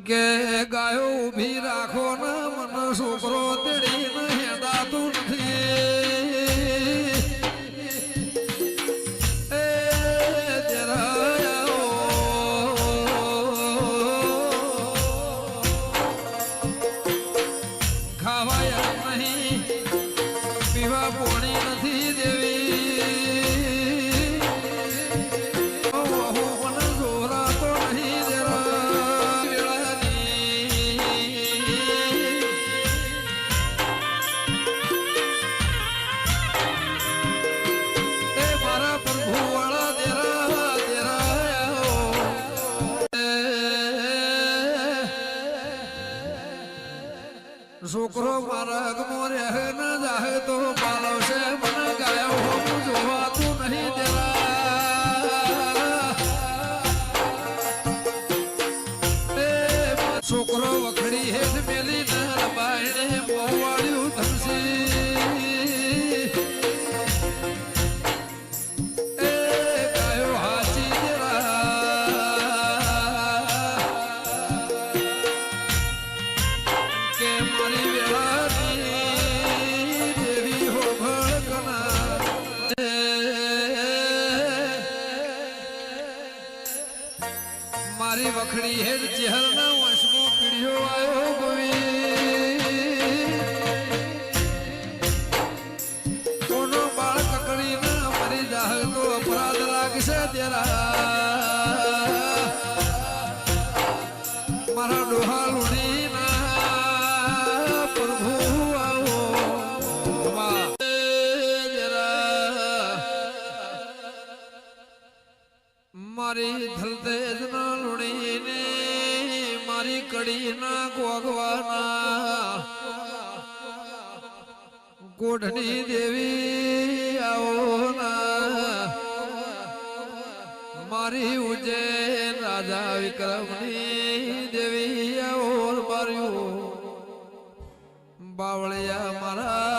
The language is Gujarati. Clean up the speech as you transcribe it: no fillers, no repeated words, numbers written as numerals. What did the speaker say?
કે ગાયો ઊભી રાખો ને મને છોકરો તેડીને હેડાતું નથી એ જરા ખાવાય નહીં પીવા પોણી નથી દેવી છોકરો મારા અગમો રહે ન જાહે તો પાલવશે મને ગાયો હું જોવાતું નહીં તેરા છોકરો વખડી હેઠ મેલી ન રબાઈને મોવાળ્યું ધમસી એ ગાયો હાચી કે મારી વેળાની દેવી હો ભળકના મારી વખડી હેડ ચહેરના વંશમાં પીડ્યો આવ્યો ગોવી કોનો બાળ કકડીને મરી જાહ તો અપરાધ લાગશે તેરા મારા ડોહા લુડીના મારી ધલતેજ ના લુણીને મારી કડી ના ગોગવાના ગોઢની દેવી આવો ના મારી ઉજ્જૈન રાજા વિક્રમની દેવી આવો માર્યું બાવળિયા મારા